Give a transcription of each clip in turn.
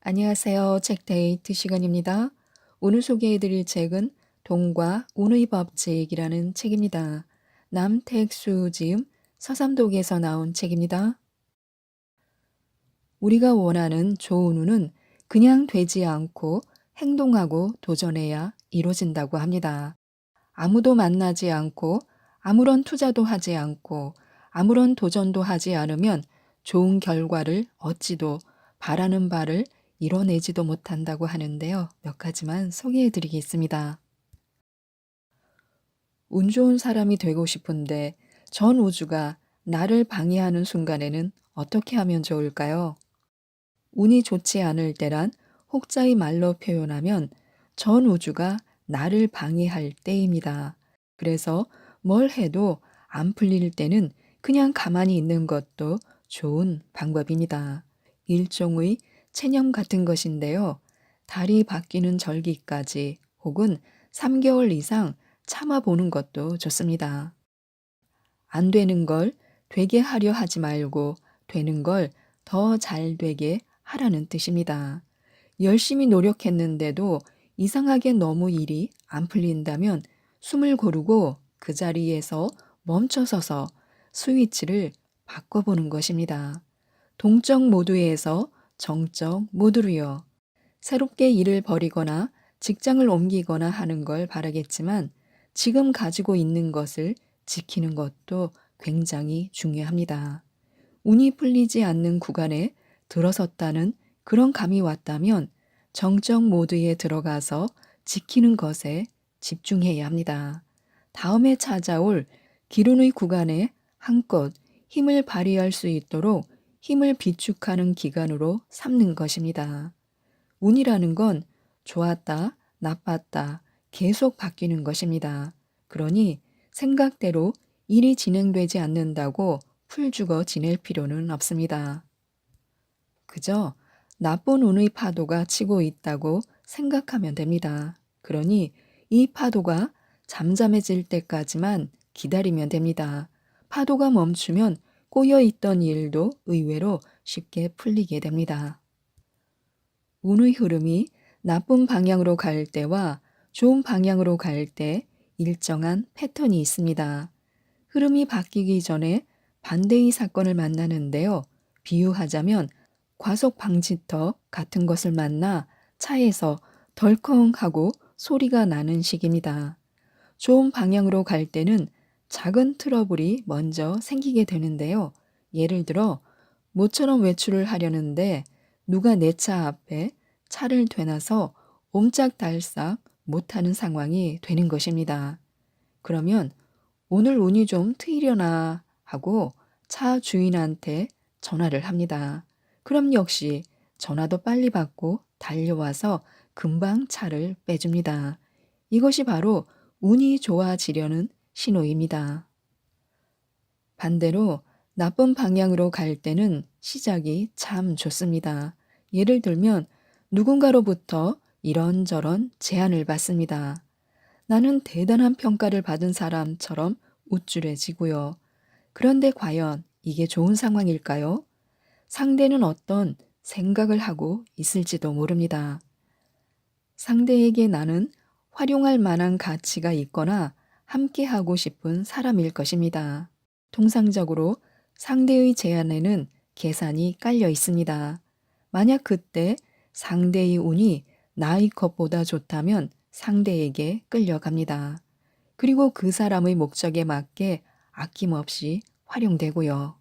안녕하세요. 책데이트 시간입니다. 오늘 소개해드릴 책은 동과 운의 법칙이라는 책입니다. 남택수 지음 서삼독에서 나온 책입니다. 우리가 원하는 좋은 운은 그냥 되지 않고 행동하고 도전해야 이루어진다고 합니다. 아무도 만나지 않고 아무런 투자도 하지 않고 아무런 도전도 하지 않으면 좋은 결과를 얻지도 바라는 바를 이뤄내지도 못한다고 하는데요. 몇 가지만 소개해 드리겠습니다. 운 좋은 사람이 되고 싶은데 전 우주가 나를 방해하는 순간에는 어떻게 하면 좋을까요? 운이 좋지 않을 때란 혹자의 말로 표현하면 전 우주가 나를 방해할 때입니다. 그래서 뭘 해도 안 풀릴 때는 그냥 가만히 있는 것도 좋은 방법입니다. 일종의 체념 같은 것인데요. 달이 바뀌는 절기까지 혹은 3개월 이상 참아보는 것도 좋습니다. 안 되는 걸 되게 하려 하지 말고 되는 걸 더 잘 되게 하라는 뜻입니다. 열심히 노력했는데도 이상하게 너무 일이 안 풀린다면 숨을 고르고 그 자리에서 멈춰서서 스위치를 바꿔보는 것입니다. 동적 모드에서 정적 모드로요. 새롭게 일을 벌이거나 직장을 옮기거나 하는 걸 바라겠지만 지금 가지고 있는 것을 지키는 것도 굉장히 중요합니다. 운이 풀리지 않는 구간에 들어섰다는 그런 감이 왔다면 정적 모드에 들어가서 지키는 것에 집중해야 합니다. 다음에 찾아올 기운의 구간에 한껏 힘을 발휘할 수 있도록 힘을 비축하는 기간으로 삼는 것입니다. 운이라는 건 좋았다, 나빴다, 계속 바뀌는 것입니다. 그러니 생각대로 일이 진행되지 않는다고 풀죽어 지낼 필요는 없습니다. 그저 나쁜 운의 파도가 치고 있다고 생각하면 됩니다. 그러니 이 파도가 잠잠해질 때까지만 기다리면 됩니다. 파도가 멈추면 꼬여있던 일도 의외로 쉽게 풀리게 됩니다. 운의 흐름이 나쁜 방향으로 갈 때와 좋은 방향으로 갈 때 일정한 패턴이 있습니다. 흐름이 바뀌기 전에 반대의 사건을 만나는데요. 비유하자면 과속 방지턱 같은 것을 만나 차에서 덜컹하고 소리가 나는 식입니다. 좋은 방향으로 갈 때는 작은 트러블이 먼저 생기게 되는데요. 예를 들어 모처럼 외출을 하려는데 누가 내 차 앞에 차를 대놔서 옴짝달싹 못하는 상황이 되는 것입니다. 그러면 오늘 운이 좀 트이려나 하고 차 주인한테 전화를 합니다. 그럼 역시 전화도 빨리 받고 달려와서 금방 차를 빼줍니다. 이것이 바로 운이 좋아지려는 신호입니다. 반대로 나쁜 방향으로 갈 때는 시작이 참 좋습니다. 예를 들면 누군가로부터 이런저런 제안을 받습니다. 나는 대단한 평가를 받은 사람처럼 우쭐해지고요. 그런데 과연 이게 좋은 상황일까요? 상대는 어떤 생각을 하고 있을지도 모릅니다. 상대에게 나는 활용할 만한 가치가 있거나 함께 하고 싶은 사람일 것입니다. 통상적으로 상대의 제안에는 계산이 깔려 있습니다. 만약 그때 상대의 운이 나의 것보다 좋다면 상대에게 끌려갑니다. 그리고 그 사람의 목적에 맞게 아낌없이 활용되고요.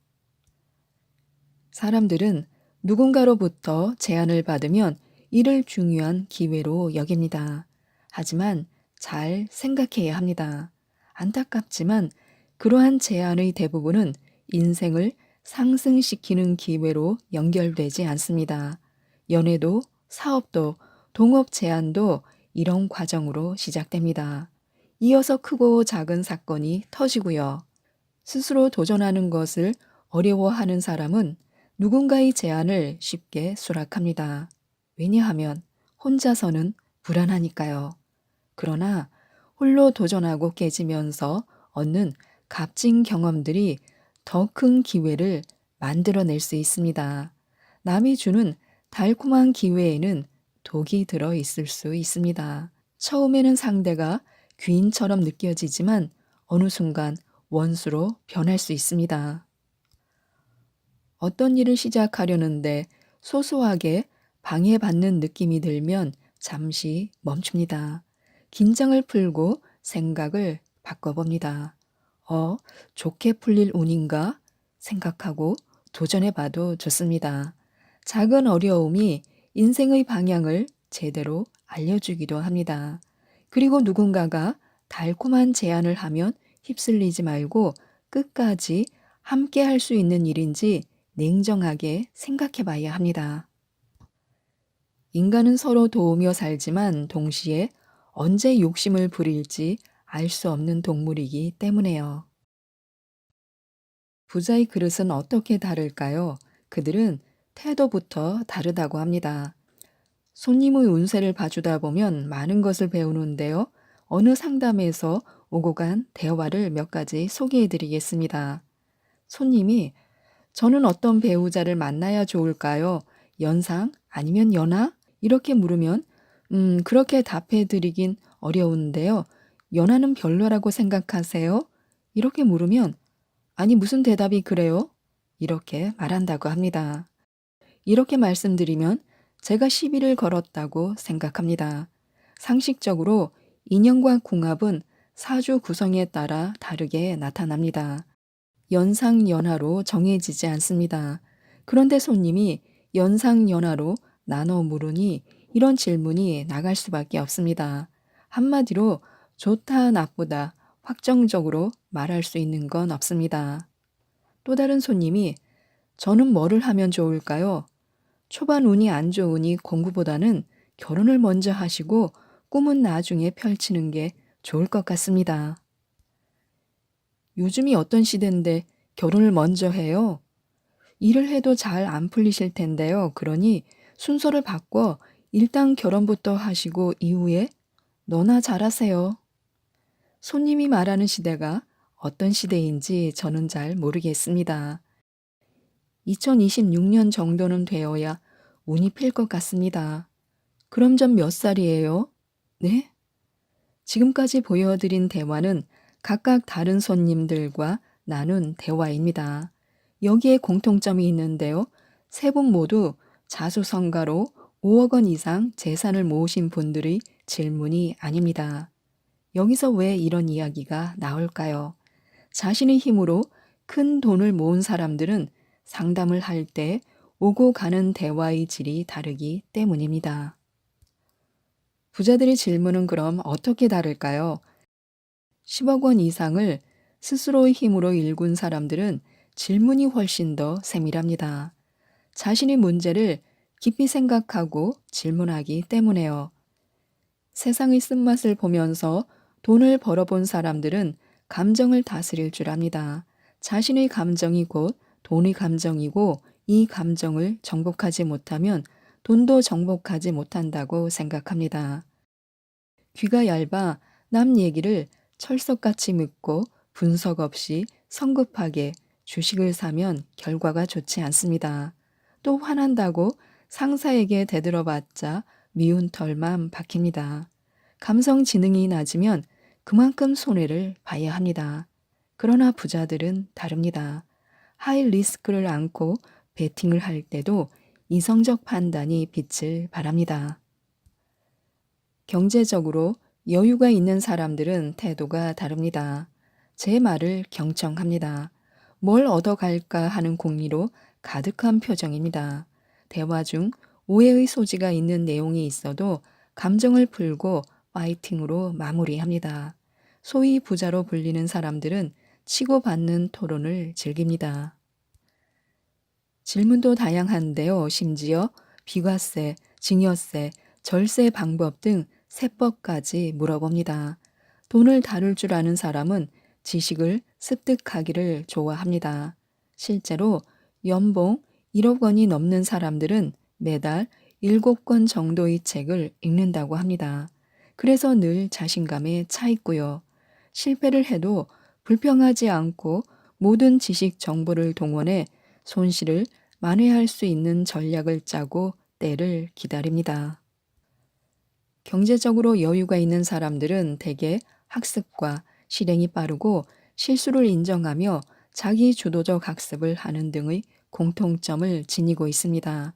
사람들은 누군가로부터 제안을 받으면 이를 중요한 기회로 여깁니다. 하지만 잘 생각해야 합니다. 안타깝지만 그러한 제안의 대부분은 인생을 상승시키는 기회로 연결되지 않습니다. 연애도 사업도 동업 제안도 이런 과정으로 시작됩니다. 이어서 크고 작은 사건이 터지고요. 스스로 도전하는 것을 어려워하는 사람은 누군가의 제안을 쉽게 수락합니다. 왜냐하면 혼자서는 불안하니까요. 그러나 홀로 도전하고 깨지면서 얻는 값진 경험들이 더 큰 기회를 만들어낼 수 있습니다. 남이 주는 달콤한 기회에는 독이 들어 있을 수 있습니다. 처음에는 상대가 귀인처럼 느껴지지만 어느 순간 원수로 변할 수 있습니다. 어떤 일을 시작하려는데 소소하게 방해받는 느낌이 들면 잠시 멈춥니다. 긴장을 풀고 생각을 바꿔봅니다. 어, 좋게 풀릴 운인가? 생각하고 도전해봐도 좋습니다. 작은 어려움이 인생의 방향을 제대로 알려주기도 합니다. 그리고 누군가가 달콤한 제안을 하면 휩쓸리지 말고 끝까지 함께 할 수 있는 일인지 냉정하게 생각해 봐야 합니다. 인간은 서로 도우며 살지만 동시에 언제 욕심을 부릴지 알 수 없는 동물이기 때문에요. 부자의 그릇은 어떻게 다를까요? 그들은 태도부터 다르다고 합니다. 손님의 운세를 봐주다 보면 많은 것을 배우는데요. 어느 상담에서 오고 간 대화를 몇 가지 소개해 드리겠습니다. 손님이 저는 어떤 배우자를 만나야 좋을까요? 연상 아니면 연하? 이렇게 물으면 그렇게 답해 드리긴 어려운데요. 연하는 별로라고 생각하세요? 이렇게 물으면 아니 무슨 대답이 그래요? 이렇게 말한다고 합니다. 이렇게 말씀드리면 제가 시비를 걸었다고 생각합니다. 상식적으로 인연과 궁합은 사주 구성에 따라 다르게 나타납니다. 연상연하로 정해지지 않습니다. 그런데 손님이 연상연하로 나눠 물으니 이런 질문이 나갈 수밖에 없습니다. 한마디로 좋다, 나쁘다, 확정적으로 말할 수 있는 건 없습니다. 또 다른 손님이 저는 뭐를 하면 좋을까요? 초반 운이 안 좋으니 공부보다는 결혼을 먼저 하시고 꿈은 나중에 펼치는 게 좋을 것 같습니다. 요즘이 어떤 시대인데 결혼을 먼저 해요? 일을 해도 잘 안 풀리실 텐데요. 그러니 순서를 바꿔 일단 결혼부터 하시고 이후에 너나 잘하세요. 손님이 말하는 시대가 어떤 시대인지 저는 잘 모르겠습니다. 2026년 정도는 되어야 운이 필 것 같습니다. 그럼 전 몇 살이에요? 네? 지금까지 보여드린 대화는 각각 다른 손님들과 나눈 대화입니다. 여기에 공통점이 있는데요. 세 분 모두 자수성가로 5억 원 이상 재산을 모으신 분들의 질문이 아닙니다. 여기서 왜 이런 이야기가 나올까요? 자신의 힘으로 큰 돈을 모은 사람들은 상담을 할 때 오고 가는 대화의 질이 다르기 때문입니다. 부자들의 질문은 그럼 어떻게 다를까요? 10억 원 이상을 스스로의 힘으로 일군 사람들은 질문이 훨씬 더 세밀합니다. 자신의 문제를 깊이 생각하고 질문하기 때문에요. 세상의 쓴맛을 보면서 돈을 벌어본 사람들은 감정을 다스릴 줄 압니다. 자신의 감정이 곧 돈의 감정이고 이 감정을 정복하지 못하면 돈도 정복하지 못한다고 생각합니다. 귀가 얇아 남 얘기를 철석같이 묻고 분석 없이 성급하게 주식을 사면 결과가 좋지 않습니다. 또 화난다고 상사에게 대들어봤자 미운 털만 박힙니다. 감성 지능이 낮으면 그만큼 손해를 봐야 합니다. 그러나 부자들은 다릅니다. 하이 리스크를 안고 베팅을 할 때도 이성적 판단이 빛을 발합니다. 경제적으로 여유가 있는 사람들은 태도가 다릅니다. 제 말을 경청합니다. 뭘 얻어갈까 하는 공리로 가득한 표정입니다. 대화 중 오해의 소지가 있는 내용이 있어도 감정을 풀고 파이팅으로 마무리합니다. 소위 부자로 불리는 사람들은 치고받는 토론을 즐깁니다. 질문도 다양한데요. 심지어 비과세, 증여세, 절세 방법 등 세법까지 물어봅니다. 돈을 다룰 줄 아는 사람은 지식을 습득하기를 좋아합니다. 실제로 연봉 1억 원이 넘는 사람들은 매달 7권 정도의 책을 읽는다고 합니다. 그래서 늘 자신감에 차 있고요. 실패를 해도 불평하지 않고 모든 지식 정보를 동원해 손실을 만회할 수 있는 전략을 짜고 때를 기다립니다. 경제적으로 여유가 있는 사람들은 대개 학습과 실행이 빠르고 실수를 인정하며 자기 주도적 학습을 하는 등의 공통점을 지니고 있습니다.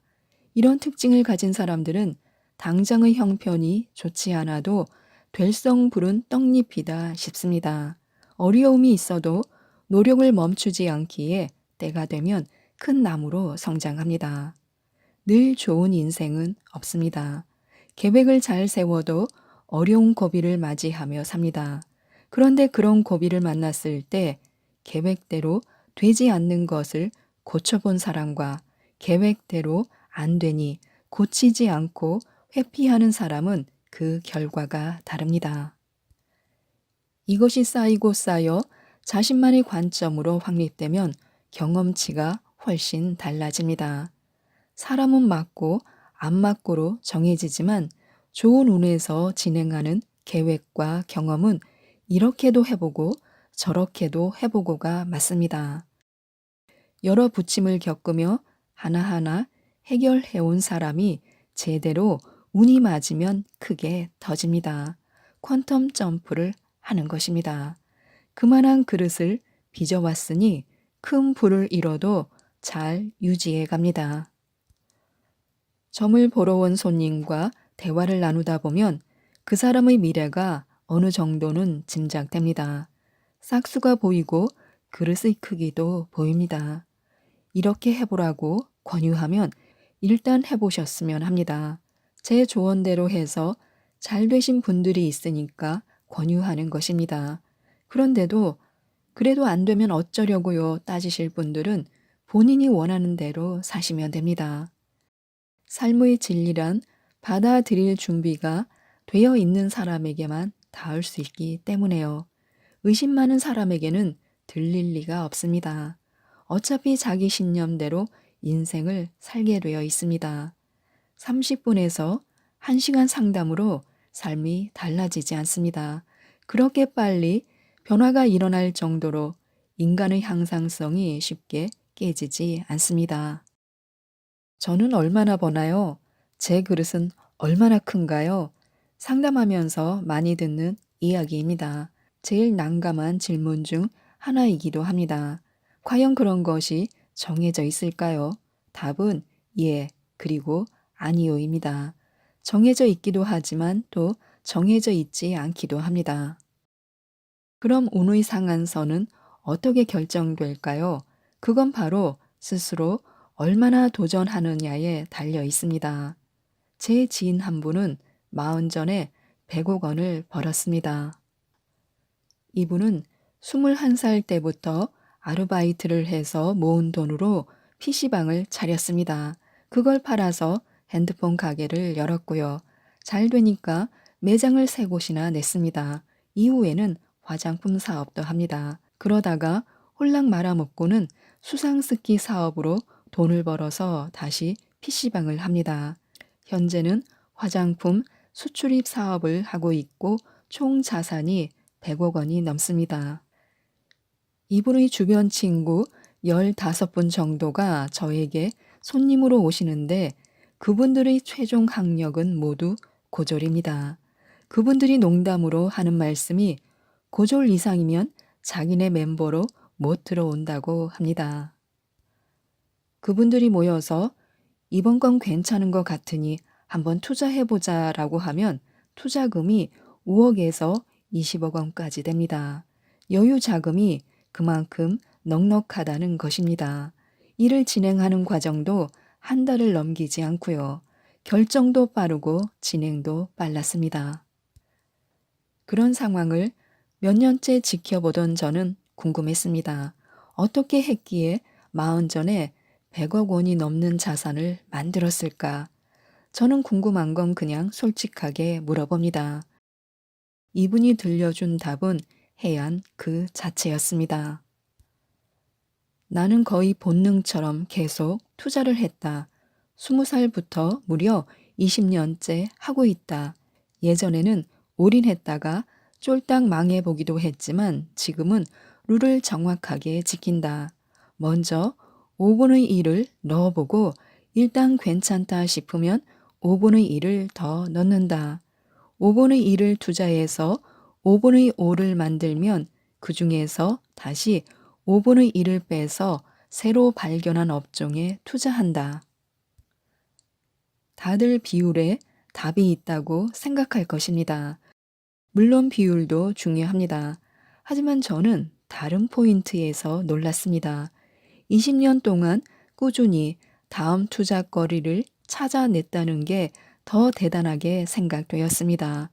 이런 특징을 가진 사람들은 당장의 형편이 좋지 않아도 될성 부른 떡잎이다 싶습니다. 어려움이 있어도 노력을 멈추지 않기에 때가 되면 큰 나무로 성장합니다. 늘 좋은 인생은 없습니다. 계획을 잘 세워도 어려운 고비를 맞이하며 삽니다. 그런데 그런 고비를 만났을 때 계획대로 되지 않는 것을 고쳐본 사람과 계획대로 안 되니 고치지 않고 회피하는 사람은 그 결과가 다릅니다. 이것이 쌓이고 쌓여 자신만의 관점으로 확립되면 경험치가 훨씬 달라집니다. 사람은 맞고 안 맞고로 정해지지만 좋은 운에서 진행하는 계획과 경험은 이렇게도 해보고 저렇게도 해보고가 맞습니다. 여러 부침을 겪으며 하나하나 해결해온 사람이 제대로 운이 맞으면 크게 터집니다. 퀀텀 점프를 하는 것입니다. 그만한 그릇을 빚어왔으니 큰 불을 잃어도 잘 유지해 갑니다. 점을 보러 온 손님과 대화를 나누다 보면 그 사람의 미래가 어느 정도는 짐작됩니다. 싹수가 보이고 그릇의 크기도 보입니다. 이렇게 해보라고 권유하면 일단 해보셨으면 합니다. 제 조언대로 해서 잘 되신 분들이 있으니까 권유하는 것입니다. 그런데도 그래도 안 되면 어쩌려고요 따지실 분들은 본인이 원하는 대로 사시면 됩니다. 삶의 진리란 받아들일 준비가 되어 있는 사람에게만 닿을 수 있기 때문에요. 의심 많은 사람에게는 들릴 리가 없습니다. 어차피 자기 신념대로 인생을 살게 되어 있습니다. 30분에서 1시간 상담으로 삶이 달라지지 않습니다. 그렇게 빨리 변화가 일어날 정도로 인간의 향상성이 쉽게 깨지지 않습니다. 저는 얼마나 버나요? 제 그릇은 얼마나 큰가요? 상담하면서 많이 듣는 이야기입니다. 제일 난감한 질문 중 하나이기도 합니다. 과연 그런 것이 정해져 있을까요? 답은 예, 그리고 아니요입니다. 정해져 있기도 하지만 또 정해져 있지 않기도 합니다. 그럼 운의 상한선은 어떻게 결정될까요? 그건 바로 스스로 얼마나 도전하느냐에 달려 있습니다. 제 지인 한 분은 40전에 100억 원을 벌었습니다. 이분은 21살 때부터 아르바이트를 해서 모은 돈으로 PC방을 차렸습니다. 그걸 팔아서 핸드폰 가게를 열었고요. 잘 되니까 매장을 3곳이나 냈습니다. 이후에는 화장품 사업도 합니다. 그러다가 홀랑 말아먹고는 수상스키 사업으로 돈을 벌어서 다시 PC방을 합니다. 현재는 화장품 수출입 사업을 하고 있고 총 자산이 100억 원이 넘습니다. 이분의 주변 친구 15분 정도가 저에게 손님으로 오시는데 그분들의 최종 학력은 모두 고졸입니다. 그분들이 농담으로 하는 말씀이 고졸 이상이면 자기네 멤버로 못 들어온다고 합니다. 그분들이 모여서 이번 건 괜찮은 것 같으니 한번 투자해보자 라고 하면 투자금이 5억에서 20억 원까지 됩니다. 여유 자금이 그만큼 넉넉하다는 것입니다. 일을 진행하는 과정도 한 달을 넘기지 않고요. 결정도 빠르고 진행도 빨랐습니다. 그런 상황을 몇 년째 지켜보던 저는 궁금했습니다. 어떻게 했기에 40전에 100억 원이 넘는 자산을 만들었을까? 저는 궁금한 건 그냥 솔직하게 물어봅니다. 이분이 들려준 답은 해안 그 자체였습니다. 나는 거의 본능처럼 계속 투자를 했다. 20살부터 무려 20년째 하고 있다. 예전에는 올인했다가 쫄딱 망해보기도 했지만 지금은 룰을 정확하게 지킨다. 먼저 5분의 1을 넣어보고 일단 괜찮다 싶으면 5분의 1을 더 넣는다. 5분의 1을 투자해서 5분의 5를 만들면 그 중에서 다시 5분의 1을 빼서 새로 발견한 업종에 투자한다. 다들 비율에 답이 있다고 생각할 것입니다. 물론 비율도 중요합니다. 하지만 저는 다른 포인트에서 놀랐습니다. 20년 동안 꾸준히 다음 투자거리를 찾아냈다는 게 더 대단하게 생각되었습니다.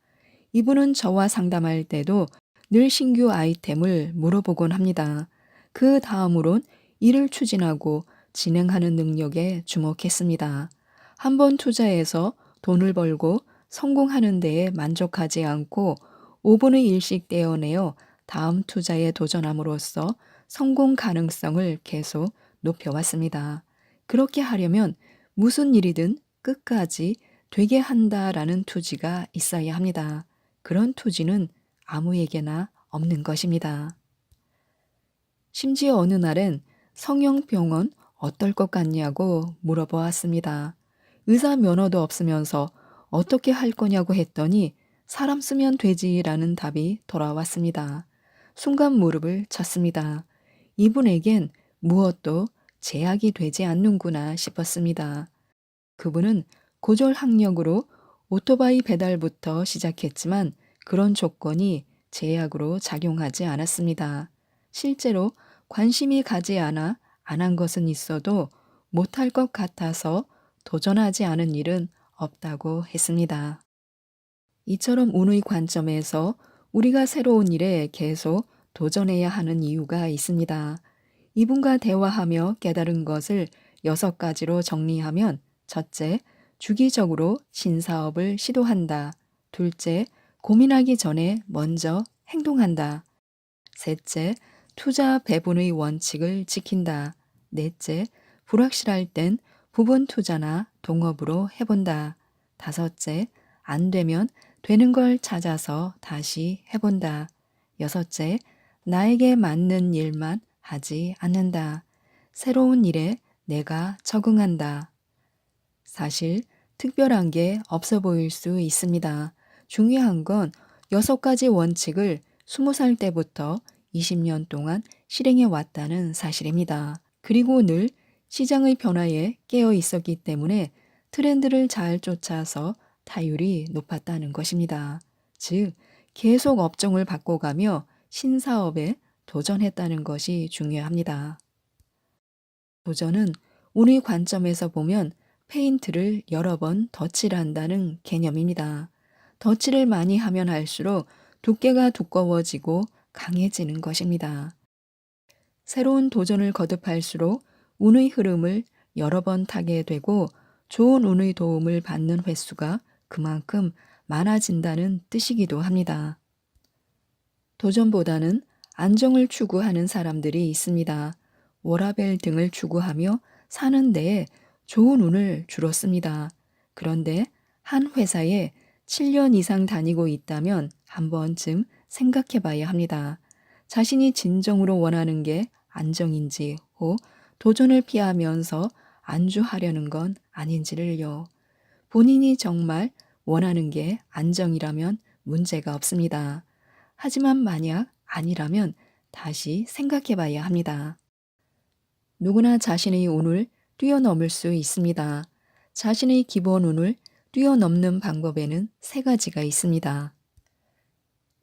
이분은 저와 상담할 때도 늘 신규 아이템을 물어보곤 합니다. 그 다음으론 이를 추진하고 진행하는 능력에 주목했습니다. 한번 투자해서 돈을 벌고 성공하는 데에 만족하지 않고 5분의 1씩 떼어내어 다음 투자에 도전함으로써 성공 가능성을 계속 높여왔습니다. 그렇게 하려면 무슨 일이든 끝까지 되게 한다라는 투지가 있어야 합니다. 그런 투지는 아무에게나 없는 것입니다. 심지어 어느 날엔 성형병원 어떨 것 같냐고 물어보았습니다. 의사 면허도 없으면서 어떻게 할 거냐고 했더니 사람 쓰면 되지라는 답이 돌아왔습니다. 순간 무릎을 쳤습니다. 이분에겐 무엇도 제약이 되지 않는구나 싶었습니다. 그분은 고졸학력으로 오토바이 배달부터 시작했지만 그런 조건이 제약으로 작용하지 않았습니다. 실제로 관심이 가지 않아 안 한 것은 있어도 못할 것 같아서 도전하지 않은 일은 없다고 했습니다. 이처럼 운의 관점에서 우리가 새로운 일에 계속 도전해야 하는 이유가 있습니다. 이분과 대화하며 깨달은 것을 6가지로 정리하면 첫째, 주기적으로 신사업을 시도한다. 둘째, 고민하기 전에 먼저 행동한다. 셋째, 투자 배분의 원칙을 지킨다. 넷째, 불확실할 땐 부분 투자나 동업으로 해본다. 다섯째, 안 되면 되는 걸 찾아서 다시 해본다. 여섯째, 나에게 맞는 일만 하지 않는다. 새로운 일에 내가 적응한다. 사실 특별한 게 없어 보일 수 있습니다. 중요한 건 6가지 원칙을 20살 때부터 20년 동안 실행해 왔다는 사실입니다. 그리고 늘 시장의 변화에 깨어 있었기 때문에 트렌드를 잘 쫓아서 타율이 높았다는 것입니다. 즉, 계속 업종을 바꿔가며 신사업에 도전했다는 것이 중요합니다. 도전은 운의 관점에서 보면 페인트를 여러 번 덧칠한다는 개념입니다. 덧칠을 많이 하면 할수록 두께가 두꺼워지고 강해지는 것입니다. 새로운 도전을 거듭할수록 운의 흐름을 여러 번 타게 되고 좋은 운의 도움을 받는 횟수가 그만큼 많아진다는 뜻이기도 합니다. 도전보다는 안정을 추구하는 사람들이 있습니다. 워라밸 등을 추구하며 사는 데에 좋은 운을 주로 씁니다. 그런데 한 회사에 7년 이상 다니고 있다면 한 번쯤 생각해 봐야 합니다. 자신이 진정으로 원하는 게 안정인지 혹 도전을 피하면서 안주하려는 건 아닌지를요. 본인이 정말 원하는 게 안정이라면 문제가 없습니다. 하지만 만약 아니라면 다시 생각해 봐야 합니다. 누구나 자신의 운을 뛰어넘을 수 있습니다. 자신의 기본 운을 뛰어넘는 방법에는 3가지가 있습니다.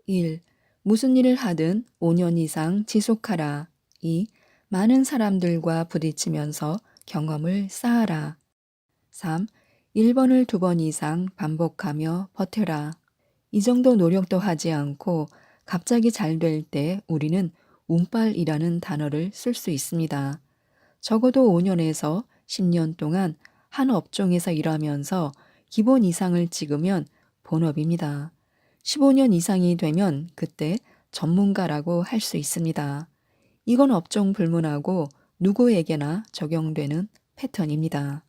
1. 무슨 일을 하든 5년 이상 지속하라. 2. 많은 사람들과 부딪히면서 경험을 쌓아라. 3. 1번을 2번 이상 반복하며 버텨라. 이 정도 노력도 하지 않고 갑자기 잘 될 때 우리는 운빨이라는 단어를 쓸 수 있습니다. 적어도 5년에서 10년 동안 한 업종에서 일하면서 기본 이상을 찍으면 본업입니다. 15년 이상이 되면 그때 전문가라고 할 수 있습니다. 이건 업종 불문하고 누구에게나 적용되는 패턴입니다.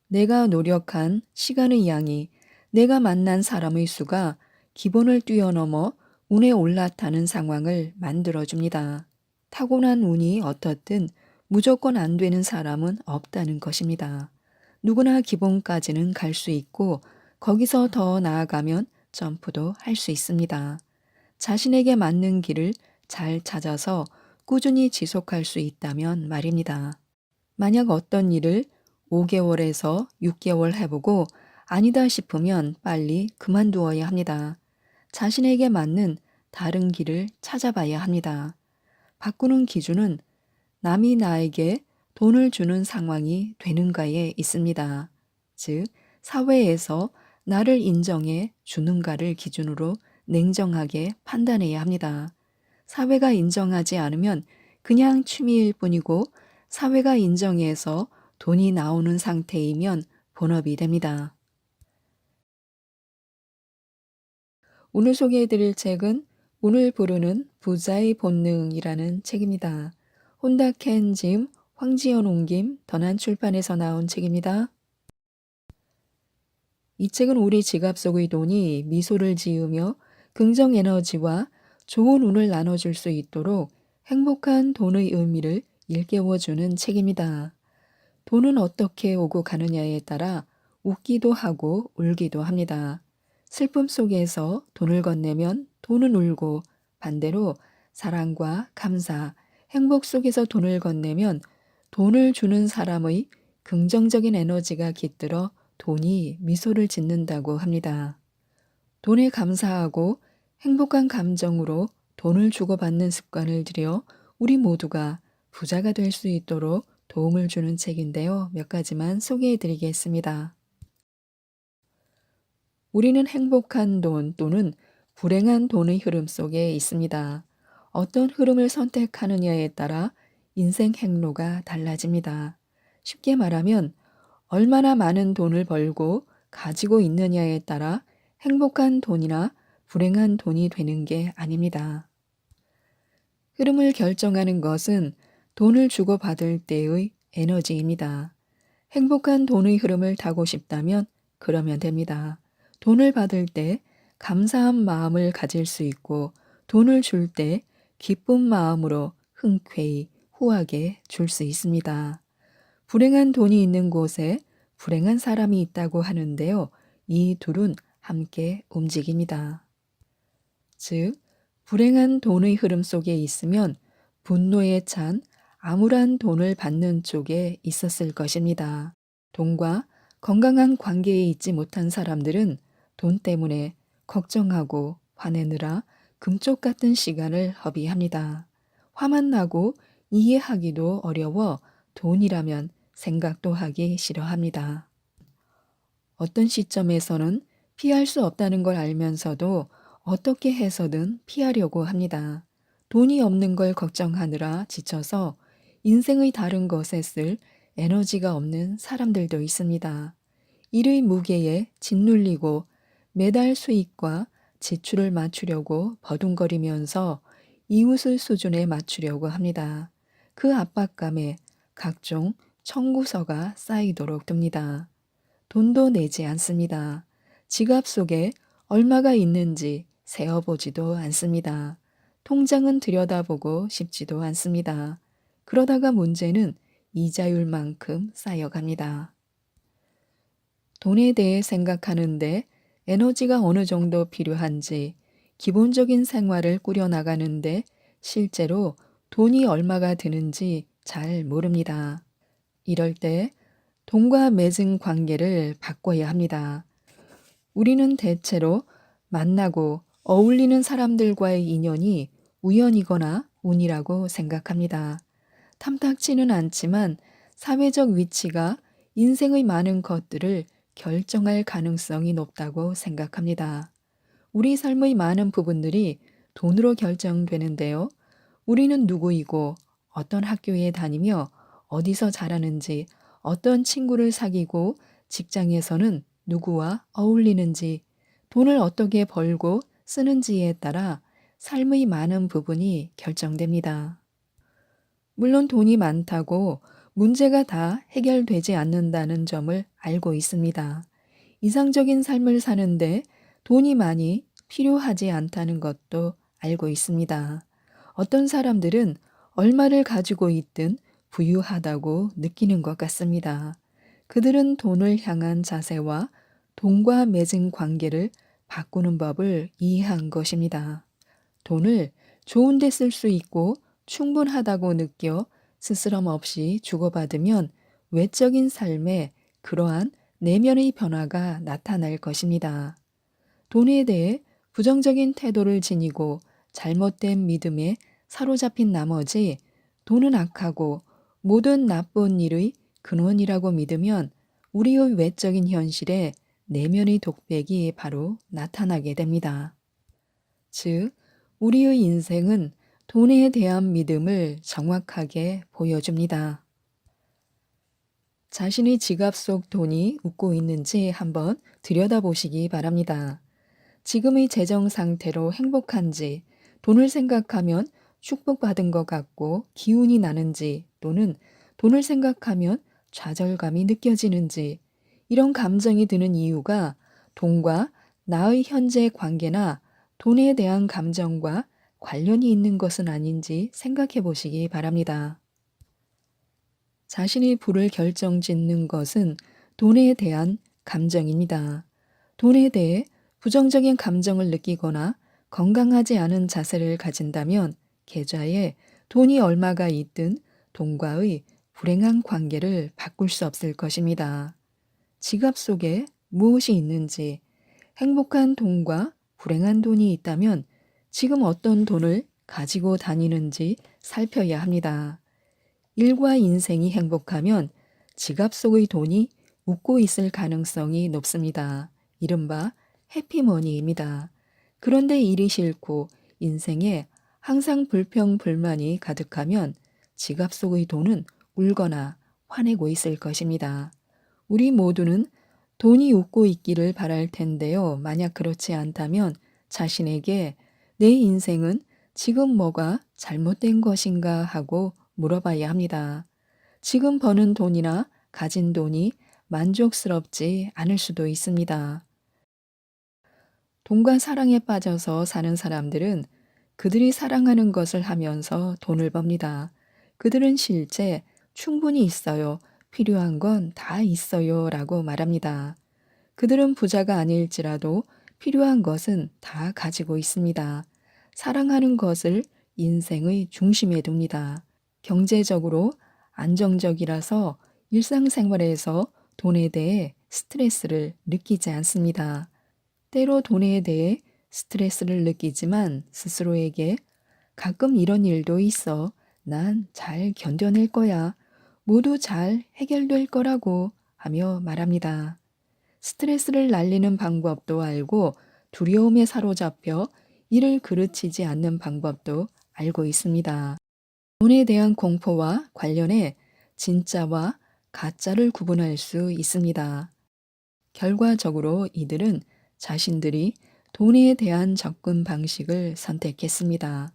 내가 노력한 시간의 양이 내가 만난 사람의 수가 기본을 뛰어넘어 운에 올라타는 상황을 만들어줍니다. 타고난 운이 어떻든 무조건 안 되는 사람은 없다는 것입니다. 누구나 기본까지는 갈 수 있고 거기서 더 나아가면 점프도 할 수 있습니다. 자신에게 맞는 길을 잘 찾아서 꾸준히 지속할 수 있다면 말입니다. 만약 어떤 일을 5개월에서 6개월 해보고 아니다 싶으면 빨리 그만두어야 합니다. 자신에게 맞는 다른 길을 찾아봐야 합니다. 바꾸는 기준은 남이 나에게 돈을 주는 상황이 되는가에 있습니다. 즉, 사회에서 나를 인정해 주는가를 기준으로 냉정하게 판단해야 합니다. 사회가 인정하지 않으면 그냥 취미일 뿐이고 사회가 인정해서 돈이 나오는 상태이면 본업이 됩니다. 오늘 소개해드릴 책은 운을 부르는 부자의 본능이라는 책입니다. 혼다 켄 짐, 황지연 옮김, 던한출판에서 나온 책입니다. 이 책은 우리 지갑 속의 돈이 미소를 지으며 긍정 에너지와 좋은 운을 나눠줄 수 있도록 행복한 돈의 의미를 일깨워주는 책입니다. 돈은 어떻게 오고 가느냐에 따라 웃기도 하고 울기도 합니다. 슬픔 속에서 돈을 건네면 돈은 울고 반대로 사랑과 감사, 행복 속에서 돈을 건네면 돈을 주는 사람의 긍정적인 에너지가 깃들어 돈이 미소를 짓는다고 합니다. 돈에 감사하고 행복한 감정으로 돈을 주고받는 습관을 들여 우리 모두가 부자가 될 수 있도록 도움을 주는 책인데요. 몇 가지만 소개해 드리겠습니다. 우리는 행복한 돈 또는 불행한 돈의 흐름 속에 있습니다. 어떤 흐름을 선택하느냐에 따라 인생 행로가 달라집니다. 쉽게 말하면 얼마나 많은 돈을 벌고 가지고 있느냐에 따라 행복한 돈이나 불행한 돈이 되는 게 아닙니다. 흐름을 결정하는 것은 돈을 주고받을 때의 에너지입니다. 행복한 돈의 흐름을 타고 싶다면 그러면 됩니다. 돈을 받을 때 감사한 마음을 가질 수 있고 돈을 줄 때 기쁜 마음으로 흔쾌히 후하게 줄 수 있습니다. 불행한 돈이 있는 곳에 불행한 사람이 있다고 하는데요. 이 둘은 함께 움직입니다. 즉, 불행한 돈의 흐름 속에 있으면 분노에 찬 암울한 돈을 받는 쪽에 있었을 것입니다. 돈과 건강한 관계에 있지 못한 사람들은 돈 때문에 걱정하고 화내느라 금쪽 같은 시간을 허비합니다. 화만 나고 이해하기도 어려워 돈이라면 생각도 하기 싫어합니다. 어떤 시점에서는 피할 수 없다는 걸 알면서도 어떻게 해서든 피하려고 합니다. 돈이 없는 걸 걱정하느라 지쳐서 인생의 다른 것에 쓸 에너지가 없는 사람들도 있습니다. 일의 무게에 짓눌리고 매달 수익과 지출을 맞추려고 버둥거리면서 이웃의 수준에 맞추려고 합니다. 그 압박감에 각종 청구서가 쌓이도록 듭니다. 돈도 내지 않습니다. 지갑 속에 얼마가 있는지 세어보지도 않습니다. 통장은 들여다보고 싶지도 않습니다. 그러다가 문제는 이자율만큼 쌓여갑니다. 돈에 대해 생각하는데 에너지가 어느 정도 필요한지, 기본적인 생활을 꾸려나가는데 실제로 돈이 얼마가 드는지 잘 모릅니다. 이럴 때 돈과 맺은 관계를 바꿔야 합니다. 우리는 대체로 만나고 어울리는 사람들과의 인연이 우연이거나 운이라고 생각합니다. 탐탁지는 않지만 사회적 위치가 인생의 많은 것들을 결정할 가능성이 높다고 생각합니다. 우리 삶의 많은 부분들이 돈으로 결정되는데요. 우리는 누구이고 어떤 학교에 다니며 어디서 자라는지, 어떤 친구를 사귀고 직장에서는 누구와 어울리는지, 돈을 어떻게 벌고 쓰는지에 따라 삶의 많은 부분이 결정됩니다. 물론 돈이 많다고 문제가 다 해결되지 않는다는 점을 알고 있습니다. 이상적인 삶을 사는데 돈이 많이 필요하지 않다는 것도 알고 있습니다. 어떤 사람들은 얼마를 가지고 있든 부유하다고 느끼는 것 같습니다. 그들은 돈을 향한 자세와 돈과 맺은 관계를 바꾸는 법을 이해한 것입니다. 돈을 좋은 데 쓸 수 있고 충분하다고 느껴 스스럼 없이 주고받으면 외적인 삶에 그러한 내면의 변화가 나타날 것입니다. 돈에 대해 부정적인 태도를 지니고 잘못된 믿음에 사로잡힌 나머지 돈은 악하고 모든 나쁜 일의 근원이라고 믿으면 우리의 외적인 현실에 내면의 독백이 바로 나타나게 됩니다. 즉, 우리의 인생은 돈에 대한 믿음을 정확하게 보여줍니다. 자신의 지갑 속 돈이 웃고 있는지 한번 들여다보시기 바랍니다. 지금의 재정 상태로 행복한지, 돈을 생각하면 축복받은 것 같고 기운이 나는지, 또는 돈을 생각하면 좌절감이 느껴지는지, 이런 감정이 드는 이유가 돈과 나의 현재 관계나 돈에 대한 감정과 관련이 있는 것은 아닌지 생각해 보시기 바랍니다. 자신의 부를 결정짓는 것은 돈에 대한 감정입니다. 돈에 대해 부정적인 감정을 느끼거나 건강하지 않은 자세를 가진다면 계좌에 돈이 얼마가 있든 돈과의 불행한 관계를 바꿀 수 없을 것입니다. 지갑 속에 무엇이 있는지, 행복한 돈과 불행한 돈이 있다면 지금 어떤 돈을 가지고 다니는지 살펴야 합니다. 일과 인생이 행복하면 지갑 속의 돈이 웃고 있을 가능성이 높습니다. 이른바 해피머니입니다. 그런데 일이 싫고 인생에 항상 불평불만이 가득하면 지갑 속의 돈은 울거나 화내고 있을 것입니다. 우리 모두는 돈이 웃고 있기를 바랄 텐데요. 만약 그렇지 않다면 자신에게 내 인생은 지금 뭐가 잘못된 것인가 하고 물어봐야 합니다. 지금 버는 돈이나 가진 돈이 만족스럽지 않을 수도 있습니다. 돈과 사랑에 빠져서 사는 사람들은 그들이 사랑하는 것을 하면서 돈을 법니다. 그들은 실제 충분히 있어요. 필요한 건 다 있어요. 라고 말합니다. 그들은 부자가 아닐지라도 필요한 것은 다 가지고 있습니다. 사랑하는 것을 인생의 중심에 둡니다. 경제적으로 안정적이라서 일상생활에서 돈에 대해 스트레스를 느끼지 않습니다. 때로 돈에 대해 스트레스를 느끼지만 스스로에게 가끔 이런 일도 있어. 난 잘 견뎌낼 거야. 모두 잘 해결될 거라고 하며 말합니다. 스트레스를 날리는 방법도 알고 두려움에 사로잡혀 이를 그르치지 않는 방법도 알고 있습니다. 돈에 대한 공포와 관련해 진짜와 가짜를 구분할 수 있습니다. 결과적으로 이들은 자신들이 돈에 대한 접근 방식을 선택했습니다.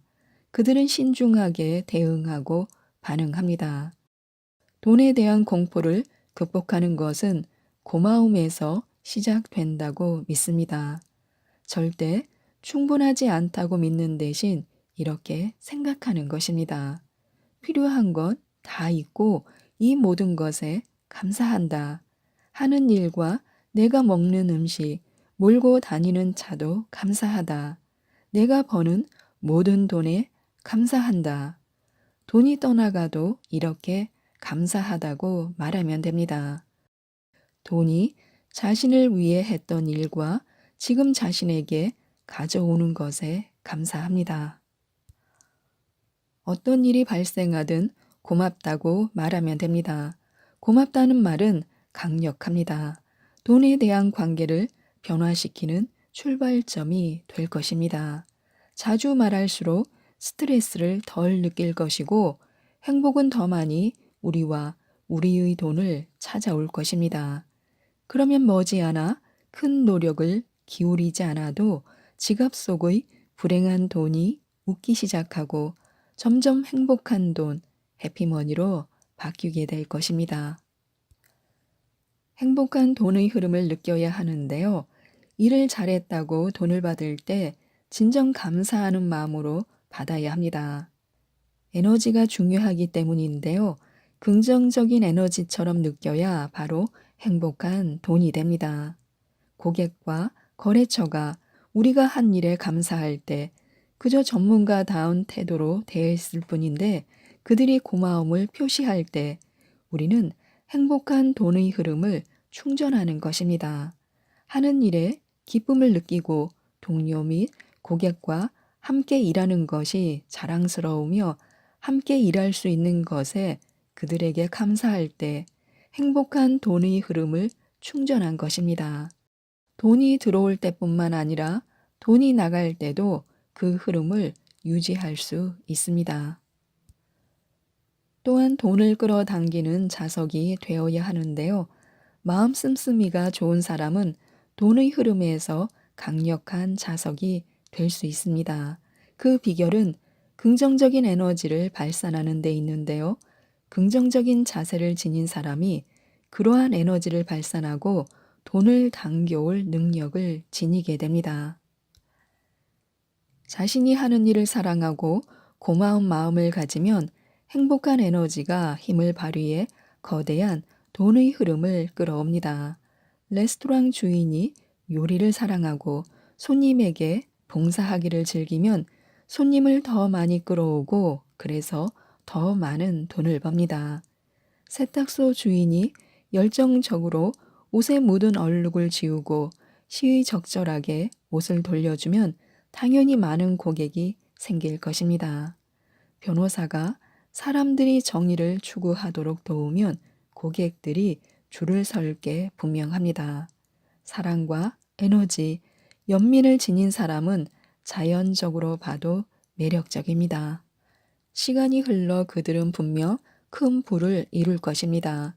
그들은 신중하게 대응하고 반응합니다. 돈에 대한 공포를 극복하는 것은 고마움에서 시작된다고 믿습니다. 절대 충분하지 않다고 믿는 대신 이렇게 생각하는 것입니다. 필요한 건 다 있고 이 모든 것에 감사한다. 하는 일과 내가 먹는 음식, 몰고 다니는 차도 감사하다. 내가 버는 모든 돈에 감사한다. 돈이 떠나가도 이렇게 감사하다고 말하면 됩니다. 돈이 자신을 위해 했던 일과 지금 자신에게 가져오는 것에 감사합니다. 어떤 일이 발생하든 고맙다고 말하면 됩니다. 고맙다는 말은 강력합니다. 돈에 대한 관계를 변화시키는 출발점이 될 것입니다. 자주 말할수록 스트레스를 덜 느낄 것이고 행복은 더 많이 우리와 우리의 돈을 찾아올 것입니다. 그러면 머지않아 큰 노력을 기울이지 않아도 지갑 속의 불행한 돈이 웃기 시작하고 점점 행복한 돈, 해피머니로 바뀌게 될 것입니다. 행복한 돈의 흐름을 느껴야 하는데요. 일을 잘했다고 돈을 받을 때 진정 감사하는 마음으로 받아야 합니다. 에너지가 중요하기 때문인데요. 긍정적인 에너지처럼 느껴야 바로 행복한 돈이 됩니다. 고객과 거래처가 우리가 한 일에 감사할 때 그저 전문가다운 태도로 대했을 뿐인데 그들이 고마움을 표시할 때 우리는 행복한 돈의 흐름을 충전하는 것입니다. 하는 일에 기쁨을 느끼고 동료 및 고객과 함께 일하는 것이 자랑스러우며 함께 일할 수 있는 것에 그들에게 감사할 때 행복한 돈의 흐름을 충전한 것입니다. 돈이 들어올 때뿐만 아니라 돈이 나갈 때도 그 흐름을 유지할 수 있습니다. 또한 돈을 끌어당기는 자석이 되어야 하는데요. 마음 씀씀이가 좋은 사람은 돈의 흐름에서 강력한 자석이 될 수 있습니다. 그 비결은 긍정적인 에너지를 발산하는 데 있는데요. 긍정적인 자세를 지닌 사람이 그러한 에너지를 발산하고 돈을 당겨올 능력을 지니게 됩니다. 자신이 하는 일을 사랑하고 고마운 마음을 가지면 행복한 에너지가 힘을 발휘해 거대한 돈의 흐름을 끌어옵니다. 레스토랑 주인이 요리를 사랑하고 손님에게 봉사하기를 즐기면 손님을 더 많이 끌어오고 그래서 더 많은 돈을 법니다. 세탁소 주인이 열정적으로 옷에 묻은 얼룩을 지우고 시의적절하게 옷을 돌려주면 당연히 많은 고객이 생길 것입니다. 변호사가 사람들이 정의를 추구하도록 도우면 고객들이 줄을 설 게 분명합니다. 사랑과 에너지, 연민을 지닌 사람은 자연적으로 봐도 매력적입니다. 시간이 흘러 그들은 분명 큰 부를 이룰 것입니다.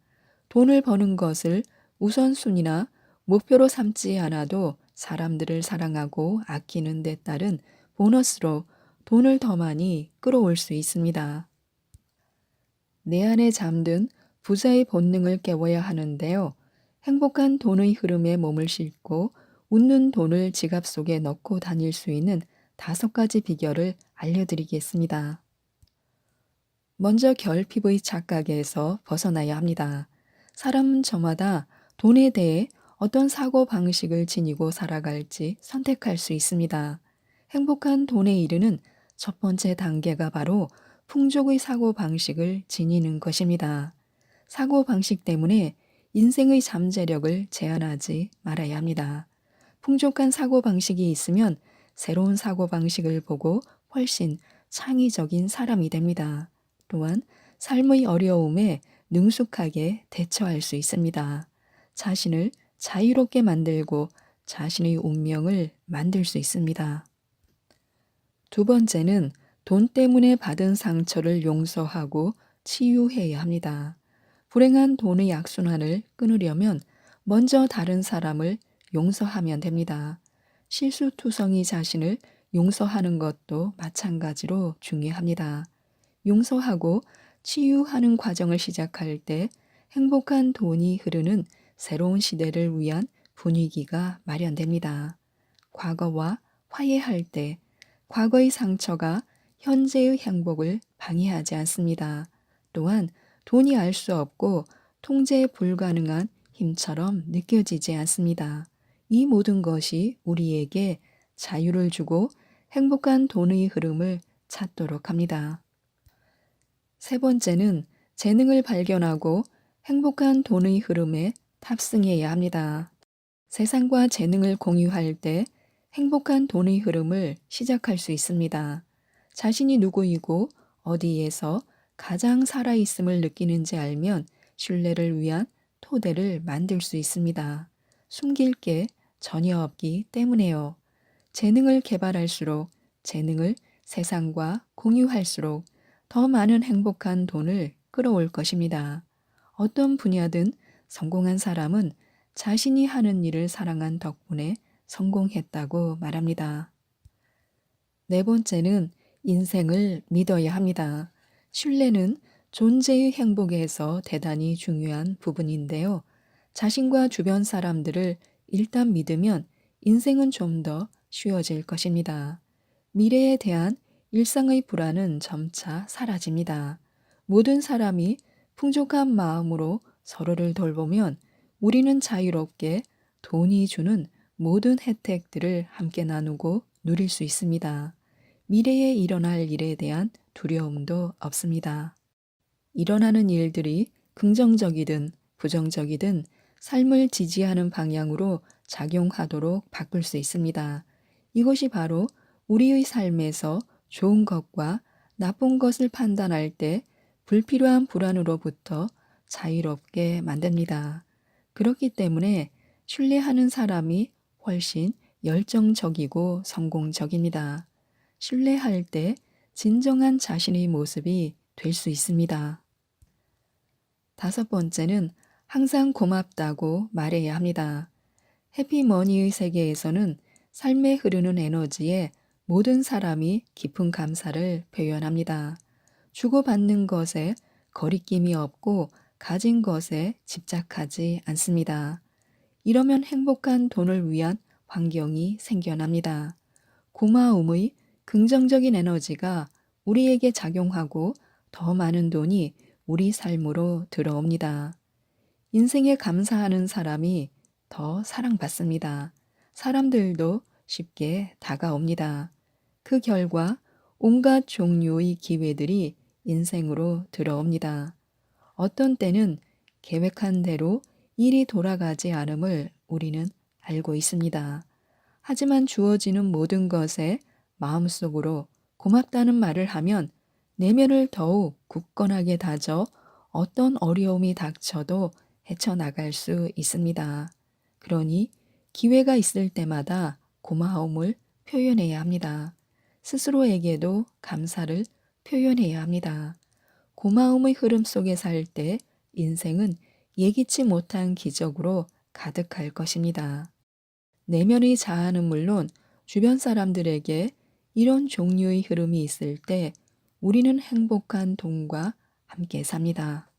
돈을 버는 것을 우선순위나 목표로 삼지 않아도 사람들을 사랑하고 아끼는 데 따른 보너스로 돈을 더 많이 끌어올 수 있습니다. 내 안에 잠든 부자의 본능을 깨워야 하는데요. 행복한 돈의 흐름에 몸을 싣고 웃는 돈을 지갑 속에 넣고 다닐 수 있는 5가지 비결을 알려드리겠습니다. 먼저 결핍의 착각에서 벗어나야 합니다. 사람은 저마다 돈에 대해 어떤 사고 방식을 지니고 살아갈지 선택할 수 있습니다. 행복한 돈에 이르는 첫 번째 단계가 바로 풍족의 사고 방식을 지니는 것입니다. 사고 방식 때문에 인생의 잠재력을 제한하지 말아야 합니다. 풍족한 사고 방식이 있으면 새로운 사고 방식을 보고 훨씬 창의적인 사람이 됩니다. 또한 삶의 어려움에 능숙하게 대처할 수 있습니다. 자신을 자유롭게 만들고 자신의 운명을 만들 수 있습니다. 두 번째는 돈 때문에 받은 상처를 용서하고 치유해야 합니다. 불행한 돈의 악순환을 끊으려면 먼저 다른 사람을 용서하면 됩니다. 실수투성이 자신을 용서하는 것도 마찬가지로 중요합니다. 용서하고 치유하는 과정을 시작할 때 행복한 돈이 흐르는 새로운 시대를 위한 분위기가 마련됩니다. 과거와 화해할 때 과거의 상처가 현재의 행복을 방해하지 않습니다. 또한 돈이 알 수 없고 통제 불가능한 힘처럼 느껴지지 않습니다. 이 모든 것이 우리에게 자유를 주고 행복한 돈의 흐름을 찾도록 합니다. 세 번째는 재능을 발견하고 행복한 돈의 흐름에 탑승해야 합니다. 세상과 재능을 공유할 때 행복한 돈의 흐름을 시작할 수 있습니다. 자신이 누구이고 어디에서 가장 살아있음을 느끼는지 알면 신뢰를 위한 토대를 만들 수 있습니다. 숨길 게 전혀 없기 때문에요. 재능을 개발할수록 재능을 세상과 공유할수록 더 많은 행복한 돈을 끌어올 것입니다. 어떤 분야든 성공한 사람은 자신이 하는 일을 사랑한 덕분에 성공했다고 말합니다. 네 번째는 인생을 믿어야 합니다. 신뢰는 존재의 행복에서 대단히 중요한 부분인데요. 자신과 주변 사람들을 일단 믿으면 인생은 좀 더 쉬워질 것입니다. 미래에 대한 일상의 불안은 점차 사라집니다. 모든 사람이 풍족한 마음으로 서로를 돌보면 우리는 자유롭게 돈이 주는 모든 혜택들을 함께 나누고 누릴 수 있습니다. 미래에 일어날 일에 대한 두려움도 없습니다. 일어나는 일들이 긍정적이든 부정적이든 삶을 지지하는 방향으로 작용하도록 바꿀 수 있습니다. 이것이 바로 우리의 삶에서 좋은 것과 나쁜 것을 판단할 때 불필요한 불안으로부터 자유롭게 만듭니다. 그렇기 때문에 신뢰하는 사람이 훨씬 열정적이고 성공적입니다. 신뢰할 때 진정한 자신의 모습이 될 수 있습니다. 다섯 번째는 항상 고맙다고 말해야 합니다. 해피머니의 세계에서는 삶에 흐르는 에너지에 모든 사람이 깊은 감사를 표현합니다. 주고받는 것에 거리낌이 없고 가진 것에 집착하지 않습니다. 이러면 행복한 돈을 위한 환경이 생겨납니다. 고마움의 긍정적인 에너지가 우리에게 작용하고 더 많은 돈이 우리 삶으로 들어옵니다. 인생에 감사하는 사람이 더 사랑받습니다. 사람들도 쉽게 다가옵니다. 그 결과 온갖 종류의 기회들이 인생으로 들어옵니다. 어떤 때는 계획한 대로 일이 돌아가지 않음을 우리는 알고 있습니다. 하지만 주어지는 모든 것에 마음속으로 고맙다는 말을 하면 내면을 더욱 굳건하게 다져 어떤 어려움이 닥쳐도 헤쳐나갈 수 있습니다. 그러니 기회가 있을 때마다 고마움을 표현해야 합니다. 스스로에게도 감사를 표현해야 합니다. 고마움의 흐름 속에 살 때 인생은 예기치 못한 기적으로 가득할 것입니다. 내면의 자아는 물론 주변 사람들에게 이런 종류의 흐름이 있을 때 우리는 행복한 돈과 함께 삽니다.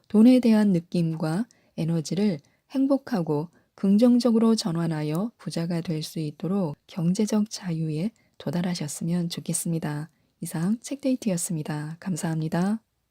돈에 대한 느낌과 에너지를 행복하고 긍정적으로 전환하여 부자가 될 수 있도록 경제적 자유에 도달하셨으면 좋겠습니다. 이상 책데이트였습니다. 감사합니다.